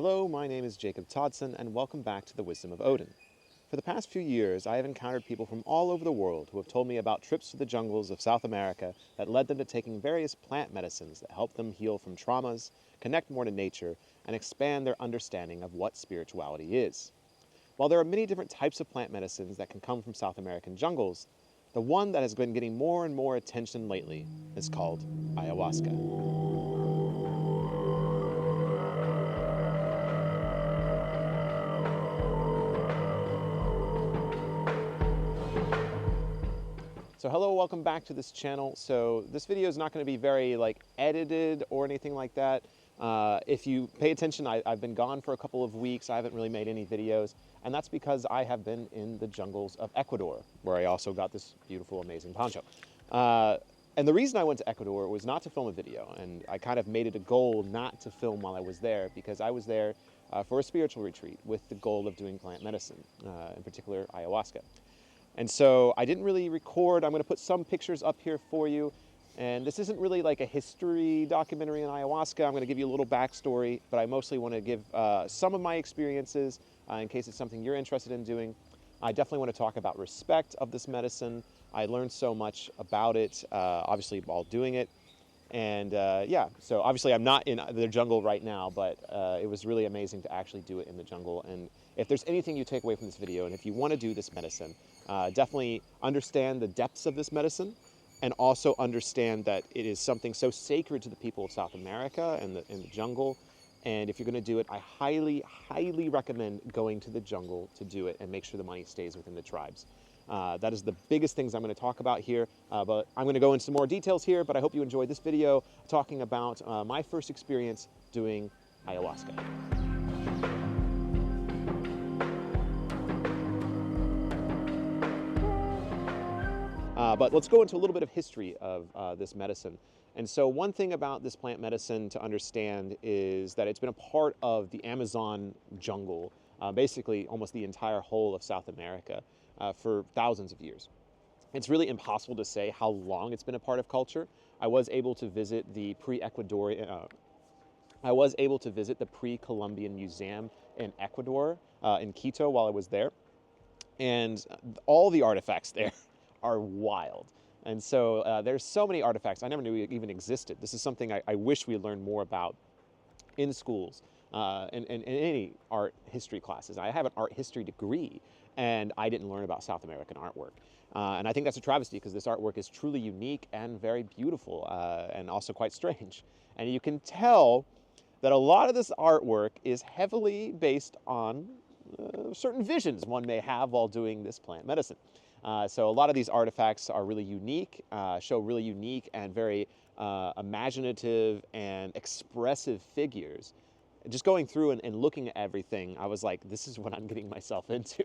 Hello, my name is Jacob Todson, and welcome back to the Wisdom of Odin. For the past few years, I have encountered people from all over the world who have told me about trips to the jungles of South America that led them to taking various plant medicines that help them heal from traumas, connect more to nature, and expand their understanding of what spirituality is. While there are many different types of plant medicines that can come from South American jungles, the one that has been getting more and more attention lately is called ayahuasca. So hello, welcome back to this channel. So this video is not going to be very edited or anything like that. If you pay attention, I've been gone for a couple of weeks. I haven't really made any videos, and that's because I have been in the jungles of Ecuador, where I also got this beautiful, amazing poncho. And the reason I went to Ecuador was not to film a video, and I kind of made it a goal not to film while I was there, because I was there for a spiritual retreat with the goal of doing plant medicine, in particular ayahuasca. And so I didn't really record. I'm going to put some pictures up here for you. And this isn't really like a history documentary on ayahuasca. I'm going to give you a little backstory, but I mostly want to give some of my experiences in case it's something you're interested in doing. I definitely want to talk about respect of this medicine. I learned so much about it, obviously, while doing it. And yeah, so obviously I'm not in the jungle right now, but it was really amazing to actually do it in the jungle. And if there's anything you take away from this video, and if you want to do this medicine, definitely understand the depths of this medicine, and also understand that it is something so sacred to the people of South America and in the jungle. And if you're going to do it, I highly, highly recommend going to the jungle to do it and make sure the money stays within the tribes. That is the biggest things I'm going to talk about here, but I'm going to go into some more details here, but I hope you enjoyed this video talking about my first experience doing ayahuasca. But let's go into a little bit of history of this medicine. And so one thing about this plant medicine to understand is that it's been a part of the Amazon jungle, basically almost the entire whole of South America, for thousands of years. It's really impossible to say how long it's been a part of culture. I was able to visit the pre-Columbian Museum in Ecuador, in Quito, while I was there. And all the artifacts there are wild. And so there's so many artifacts I never knew even existed. This is something I wish we learned more about in schools, and in any art history classes. I have an art history degree, and I didn't learn about South American artwork. And I think that's a travesty, because this artwork is truly unique and very beautiful, and also quite strange. And you can tell that a lot of this artwork is heavily based on certain visions one may have while doing this plant medicine. So a lot of these artifacts are really unique, show really unique and very imaginative and expressive figures. Just going through and looking at everything, I was like, this is what I'm getting myself into.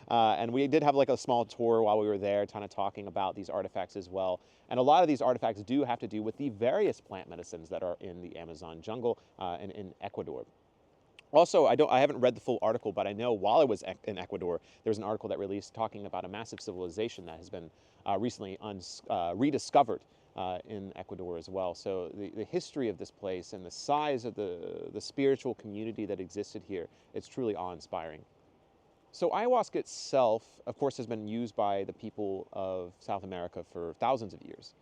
And we did have like a small tour while we were there, kind of talking about these artifacts as well. And a lot of these artifacts do have to do with the various plant medicines that are in the Amazon jungle and in Ecuador. Also, I haven't read the full article, but I know while I was in Ecuador, there was an article that released talking about a massive civilization that has been recently rediscovered in Ecuador as well. So the history of this place and the size of the spiritual community that existed here, it's truly awe-inspiring. So ayahuasca itself, of course, has been used by the people of South America for thousands of years.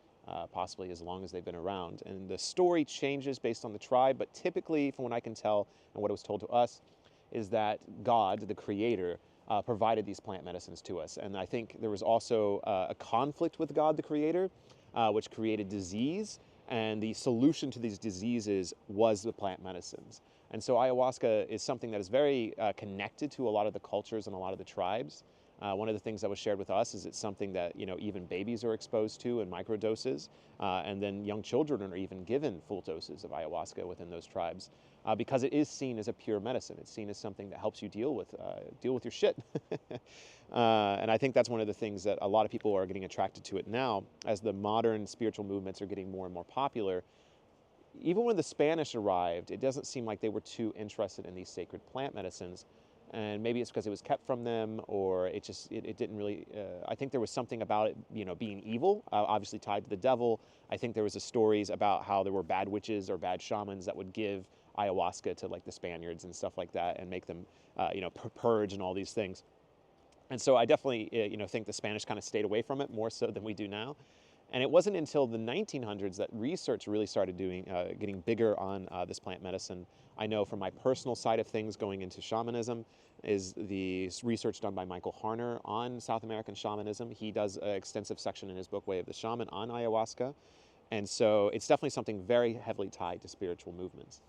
Possibly as long as they've been around. And the story changes based on the tribe, but typically, from what I can tell and what was told to us, is that God, the creator, provided these plant medicines to us. And I think there was also a conflict with God, the creator, which created disease, and the solution to these diseases was the plant medicines. And so ayahuasca is something that is very connected to a lot of the cultures and a lot of the tribes. One of the things that was shared with us is it's something that even babies are exposed to in microdoses, and then young children are even given full doses of ayahuasca within those tribes, because it is seen as a pure medicine. It's seen as something that helps you deal with your shit. And I think that's one of the things that a lot of people are getting attracted to it now, as the modern spiritual movements are getting more and more popular. Even when the Spanish arrived, it doesn't seem like they were too interested in these sacred plant medicines. And maybe it's because it was kept from them, or it didn't really, I think there was something about it, being evil, obviously tied to the devil. I think there was stories about how there were bad witches or bad shamans that would give ayahuasca to like the Spaniards and stuff like that, and make them, purge and all these things. And so I definitely, think the Spanish kind of stayed away from it more so than we do now. And it wasn't until the 1900s that research really started getting bigger on this plant medicine. I know from my personal side of things going into shamanism is the research done by Michael Harner on South American shamanism. He does an extensive section in his book, Way of the Shaman, on ayahuasca. And so it's definitely something very heavily tied to spiritual movements.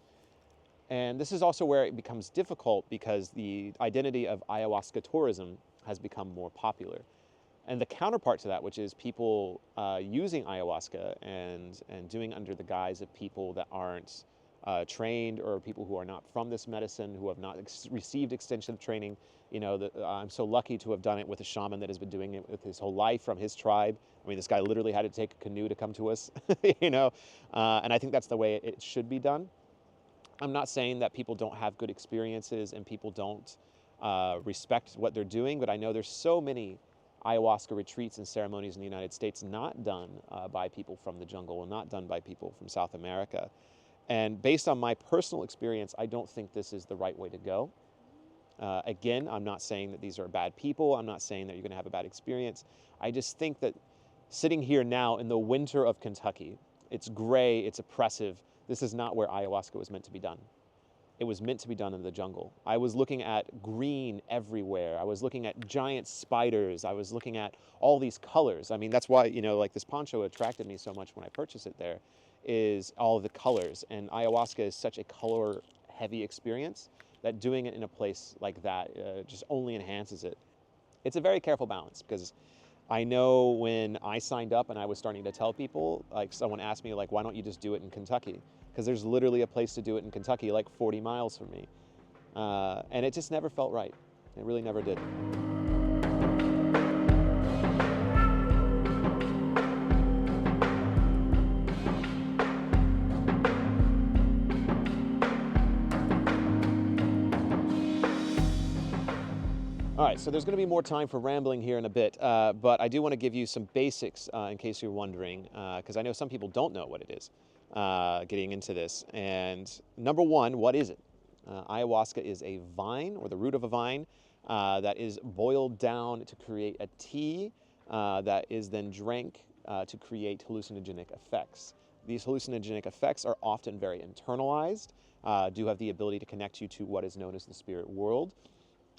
And this is also where it becomes difficult because the identity of ayahuasca tourism has become more popular. And the counterpart to that, which is people using ayahuasca and doing under the guise of people that aren't trained, or people who are not from this medicine, who have not received extensive training. I'm so lucky to have done it with a shaman that has been doing it with his whole life from his tribe. I mean, this guy literally had to take a canoe to come to us, and I think that's the way it should be done. I'm not saying that people don't have good experiences and people don't respect what they're doing, but I know there's so many ayahuasca retreats and ceremonies in the United States not done by people from the jungle, and not done by people from South America. And based on my personal experience, I don't think this is the right way to go. Again, I'm not saying that these are bad people. I'm not saying that you're going to have a bad experience. I just think that sitting here now in the winter of Kentucky, it's gray, it's oppressive. This is not where ayahuasca was meant to be done. It was meant to be done in the jungle. I was looking at green everywhere. I was looking at giant spiders. I was looking at all these colors. I mean, that's why, like this poncho attracted me so much when I purchased it there, is all of the colors. And ayahuasca is such a color-heavy experience that doing it in a place like that just only enhances it. It's a very careful balance, because I know when I signed up and I was starting to tell people, like someone asked me, like, why don't you just do it in Kentucky? Because there's literally a place to do it in Kentucky, like 40 miles from me. And it just never felt right. It really never did. All right, so there's going to be more time for rambling here in a bit, but I do want to give you some basics in case you're wondering, because I know some people don't know what it is getting into this. And number one, what is it? Ayahuasca is a vine, or the root of a vine, that is boiled down to create a tea that is then drank to create hallucinogenic effects. These hallucinogenic effects are often very internalized, do have the ability to connect you to what is known as the spirit world,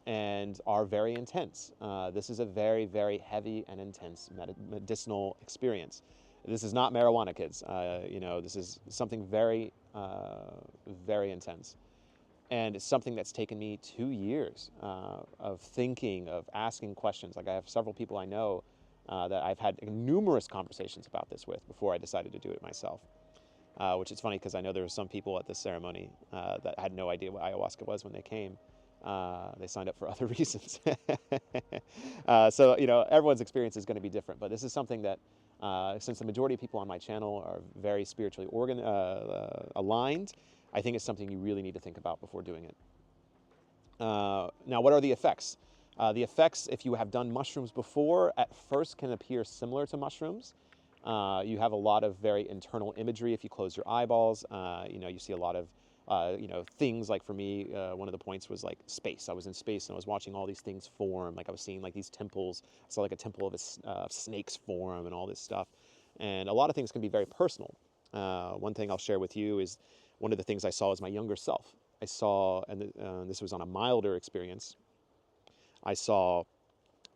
and are very intense. This is a very, very heavy and intense medicinal experience. This is not marijuana, kids. This is something very, very intense. And it's something that's taken me 2 years of thinking, of asking questions. Like, I have several people I know that I've had numerous conversations about this with before I decided to do it myself. Which is funny, because I know there were some people at this ceremony that had no idea what ayahuasca was when they came. They signed up for other reasons. So, everyone's experience is going to be different. But this is something that, since the majority of people on my channel are very spiritually aligned, I think it's something you really need to think about before doing it. Now, what are the effects? The effects, if you have done mushrooms before, at first can appear similar to mushrooms. You have a lot of very internal imagery if you close your eyeballs. You see a lot of things. Like for me, one of the points was like space. I was in space and I was watching all these things form. Like I was seeing like these temples. I saw like a temple of snakes form and all this stuff. And a lot of things can be very personal. One thing I'll share with you is one of the things I saw as my younger self. I saw, and this was on a milder experience, I saw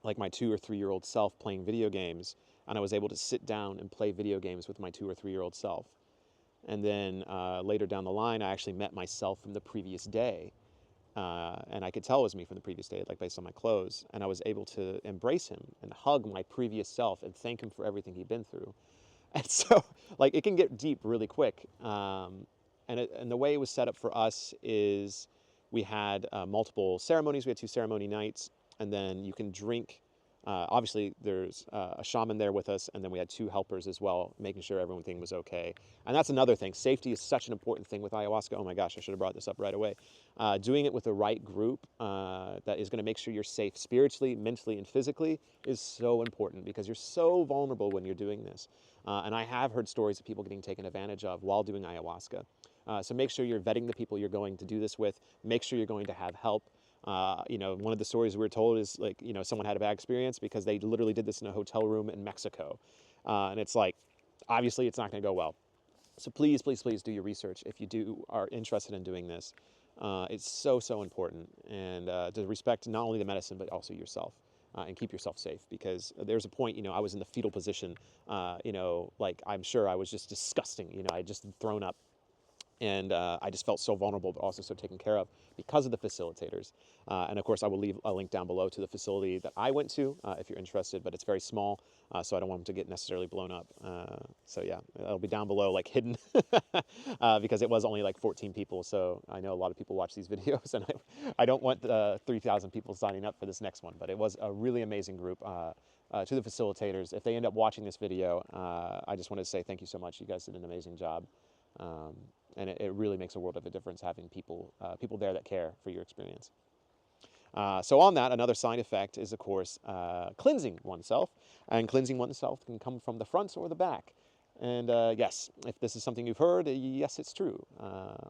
like my 2 or 3 year old self playing video games, and I was able to sit down and play video games with my 2 or 3 year old self. And then later down the line, I actually met myself from the previous day. And I could tell it was me from the previous day, like based on my clothes. And I was able to embrace him and hug my previous self and thank him for everything he'd been through. And so, like, it can get deep really quick. And the way it was set up for us is we had multiple ceremonies. We had 2 ceremony nights. And then you can drink. Obviously, there's a shaman there with us, and then we had 2 helpers as well, making sure everything was okay. And that's another thing. Safety is such an important thing with ayahuasca. Oh my gosh, I should have brought this up right away. Doing it with the right group that is going to make sure you're safe spiritually, mentally, and physically is so important, because you're so vulnerable when you're doing this. And I have heard stories of people getting taken advantage of while doing ayahuasca. So make sure you're vetting the people you're going to do this with. Make sure you're going to have help. One of the stories we were told is like, someone had a bad experience because they literally did this in a hotel room in Mexico. And it's like, obviously it's not going to go well. So please, please, please do your research if you are interested in doing this. It's so, so important. And to respect not only the medicine, but also yourself. And keep yourself safe, because there's a point, I was in the fetal position, like I'm sure I was just disgusting, I had just thrown up. And I just felt so vulnerable, but also so taken care of because of the facilitators. And of course, I will leave a link down below to the facility that I went to if you're interested, but it's very small, so I don't want them to get necessarily blown up. So yeah, it'll be down below, like hidden, because it was only like 14 people. So I know a lot of people watch these videos, and I don't want 3,000 people signing up for this next one, but it was a really amazing group. To the facilitators, if they end up watching this video, I just want to say thank you so much. You guys did an amazing job. And it really makes a world of a difference having people there that care for your experience. So on that, another side effect is, of course, cleansing oneself. And cleansing oneself can come from the front or the back. And yes, if this is something you've heard, yes, it's true.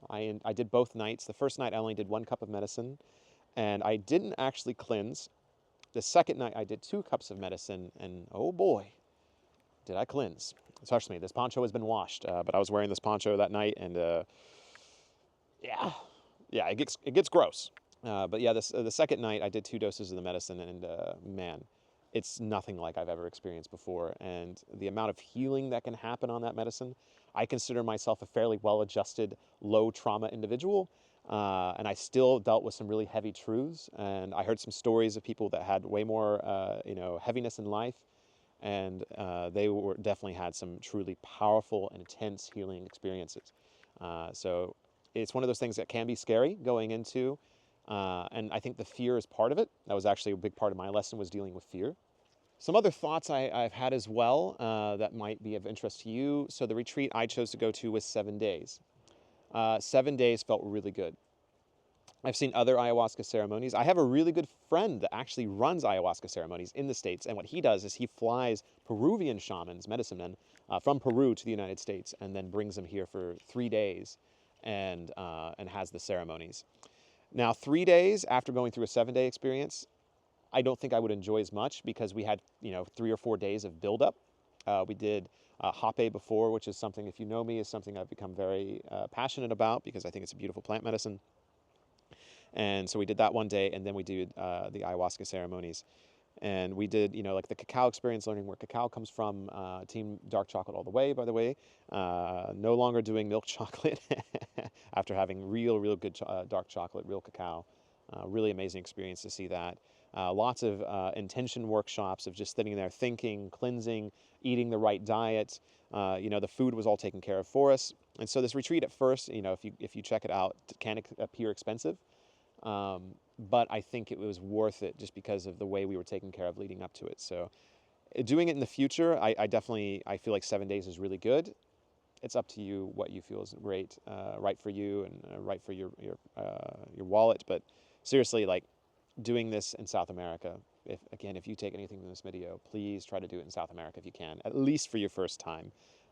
I did both nights. The first night I only did 1 cup of medicine, and I didn't actually cleanse. The second night I did 2 cups of medicine, and oh boy, did I cleanse. Trust me, this poncho has been washed, but I was wearing this poncho that night, and yeah, it gets gross. But yeah, the second night I did 2 doses of the medicine, and man, it's nothing like I've ever experienced before. And the amount of healing that can happen on that medicine, I consider myself a fairly well-adjusted, low-trauma individual, and I still dealt with some really heavy truths. And I heard some stories of people that had way more, heaviness in life. And they definitely had some truly powerful and intense healing experiences. So it's one of those things that can be scary going into, and I think the fear is part of it. That was actually a big part of my lesson, was dealing with fear. Some other thoughts I've had as well that might be of interest to you. So the retreat I chose to go to was 7 days. 7 days felt really good. I've seen other ayahuasca ceremonies. I have a really good friend that actually runs ayahuasca ceremonies in the States. And what he does is he flies Peruvian shamans, medicine men, from Peru to the United States, and then brings them here for 3 days and has the ceremonies. Now, 3 days after going through a 7-day experience, I don't think I would enjoy as much, because we had, 3 or 4 days of buildup. We did hape before, which is something, if you know me, is something I've become very passionate about, because I think it's a beautiful plant medicine. And so we did that one day, and then we did the ayahuasca ceremonies. And we did, like the cacao experience, learning where cacao comes from. Team Dark Chocolate all the way, by the way. No longer doing milk chocolate after having real good dark chocolate, real cacao. Really amazing experience to see that. Lots of intention workshops of just sitting there thinking, cleansing, eating the right diet. The food was all taken care of for us. And so this retreat at first, if you check it out, can appear expensive. But I think it was worth it just because of the way we were taken care of leading up to it. So doing it in the future, I feel like 7 days is really good. It's up to you what you feel is right for you, and right for your wallet. But seriously, like, doing this in South America, if you take anything from this video, please try to do it in South America if you can, at least for your first time,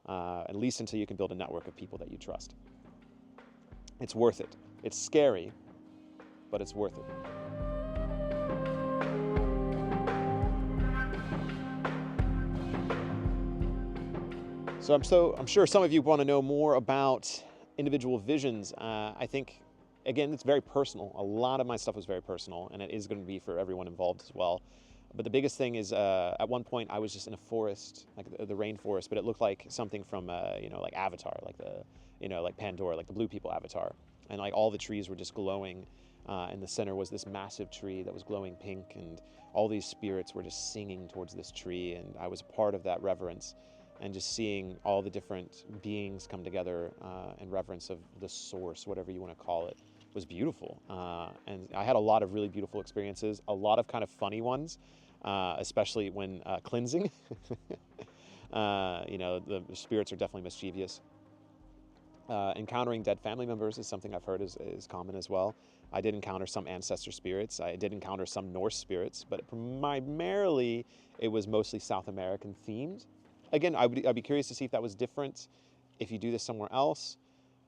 at least until you can build a network of people that you trust. It's worth it. It's scary, but it's worth it. So I'm sure some of you want to know more about individual visions. I think, again, it's very personal. A lot of my stuff was very personal, and it is going to be for everyone involved as well. But the biggest thing is, at one point I was just in a forest, like the rainforest, but it looked like something from, like Avatar, like like Pandora, like the Blue People Avatar. And like all the trees were just glowing. In the center was this massive tree that was glowing pink, and all these spirits were just singing towards this tree. And I was a part of that reverence, and just seeing all the different beings come together in reverence of the source, whatever you want to call it, was beautiful. And I had a lot of really beautiful experiences, a lot of kind of funny ones, especially when cleansing. The spirits are definitely mischievous. Encountering dead family members is something I've heard is common as well. I did encounter some ancestor spirits. I did encounter some Norse spirits, but primarily it was mostly South American themed. Again, I'd be curious to see if that was different if you do this somewhere else,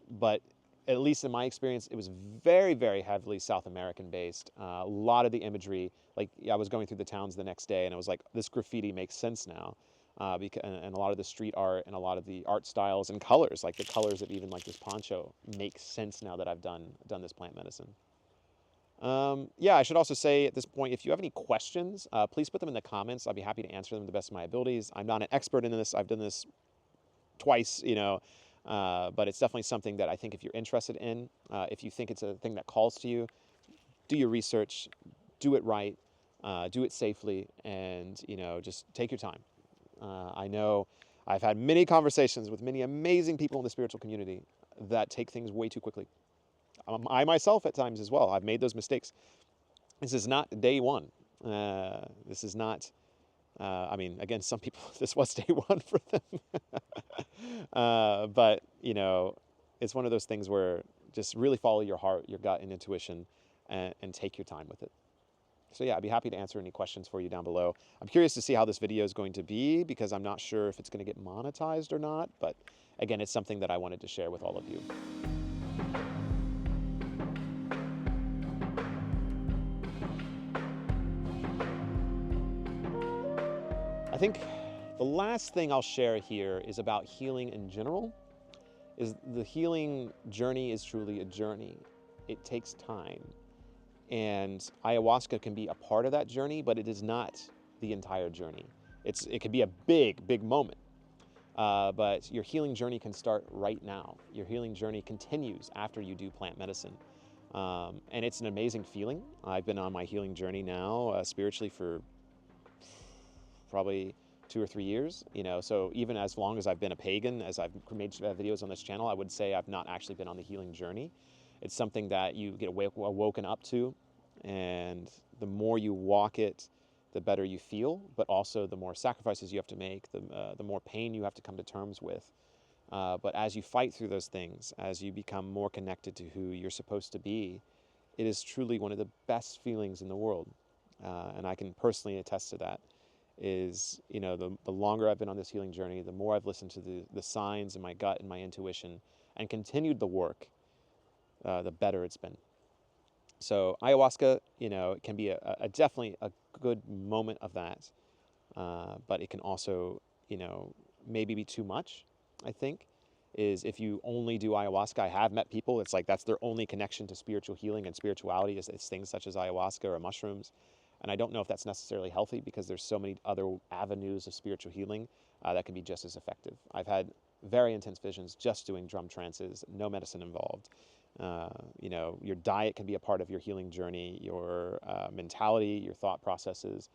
but at least in my experience, it was very, very heavily South American based. A lot of the imagery, like I was going through the towns the next day and I was like, this graffiti makes sense now. And a lot of the street art and a lot of the art styles and colors, like the colors of even like this poncho, make sense now that I've done this plant medicine. Yeah, I should also say at this point, if you have any questions, please put them in the comments. I'll be happy to answer them to the best of my abilities. I'm not an expert in this. I've done this twice, but it's definitely something that I think if you're interested in, if you think it's a thing that calls to you, do your research, do it right, do it safely, and, just take your time. I know I've had many conversations with many amazing people in the spiritual community that take things way too quickly. I myself at times as well, I've made those mistakes. This is not day one. This is not, again, some people, this was day one for them. But, it's one of those things where just really follow your heart, your gut, and intuition, and take your time with it. So yeah, I'd be happy to answer any questions for you down below. I'm curious to see how this video is going to be because I'm not sure if it's going to get monetized or not. But again, it's something that I wanted to share with all of you. I think the last thing I'll share here is about healing in general. Is the healing journey is truly a journey. It takes time. And ayahuasca can be a part of that journey, but it is not the entire journey. It could be a big, big moment. But your healing journey can start right now. Your healing journey continues after you do plant medicine. And it's an amazing feeling. I've been on my healing journey now spiritually for probably 2 or 3 years, so even as long as I've been a pagan, as I've made videos on this channel, I would say I've not actually been on the healing journey. It's something that you get woken up to, and the more you walk it, the better you feel, but also the more sacrifices you have to make, the more pain you have to come to terms with. But as you fight through those things, as you become more connected to who you're supposed to be, it is truly one of the best feelings in the world. And I can personally attest to that. Is, the longer I've been on this healing journey, the more I've listened to the signs in my gut and my intuition and continued the work, the better it's been. So ayahuasca, it can be a definitely a good moment of that, but it can also, maybe be too much, I think, is if you only do ayahuasca. I have met people, it's like that's their only connection to spiritual healing and spirituality is things such as ayahuasca or mushrooms. And I don't know if that's necessarily healthy because there's so many other avenues of spiritual healing that can be just as effective. I've had very intense visions just doing drum trances, no medicine involved. Your diet can be a part of your healing journey, your mentality, your thought processes,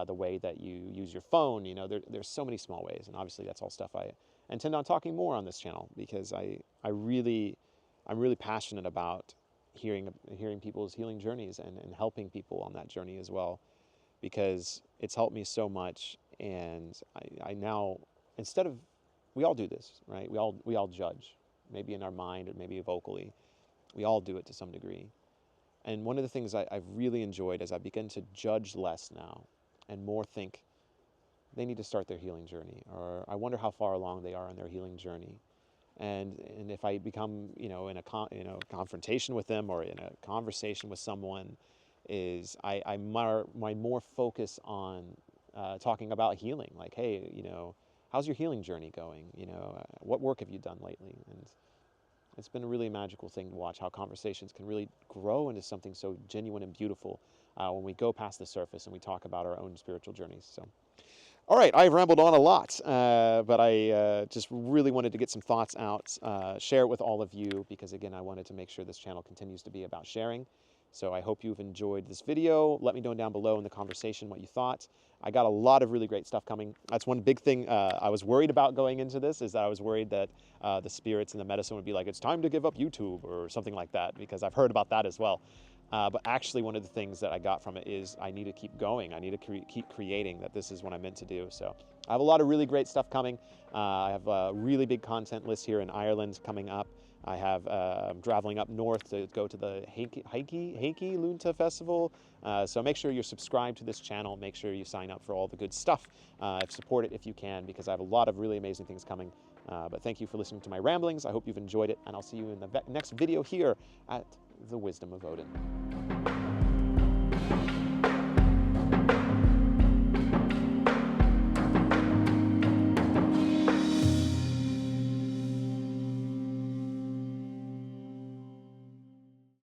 the way that you use your phone. There's so many small ways. And obviously that's all stuff I intend on talking more on this channel because I'm really passionate about hearing people's healing journeys and helping people on that journey as well, because it's helped me so much. And I now, instead of, we all do this, right? We all judge, maybe in our mind or maybe vocally. We all do it to some degree. And one of the things I've really enjoyed is I begin to judge less now and more think they need to start their healing journey, or I wonder how far along they are in their healing journey. And if I become, in a confrontation with them or in a conversation with someone, is I'm more focus on talking about healing. Like, hey, how's your healing journey going? What work have you done lately? And it's been a really magical thing to watch how conversations can really grow into something so genuine and beautiful when we go past the surface and we talk about our own spiritual journeys. So. All right, I've rambled on a lot, but I just really wanted to get some thoughts out, share it with all of you, because again, I wanted to make sure this channel continues to be about sharing. So I hope you've enjoyed this video. Let me know down below in the conversation what you thought. I got a lot of really great stuff coming. That's one big thing I was worried about going into this, is that I was worried that the spirits and the medicine would be like, it's time to give up YouTube or something like that, because I've heard about that as well. But actually, one of the things that I got from it is I need to keep going. I need to keep creating, that this is what I'm meant to do. So I have a lot of really great stuff coming. I have a really big content list here in Ireland coming up. I have, I'm traveling up north to go to the Heike Lunta Festival. So make sure you're subscribed to this channel. Make sure you sign up for all the good stuff. Support it if you can, because I have a lot of really amazing things coming. But thank you for listening to my ramblings. I hope you've enjoyed it, and I'll see you in the next video here at the Wisdom of Odin.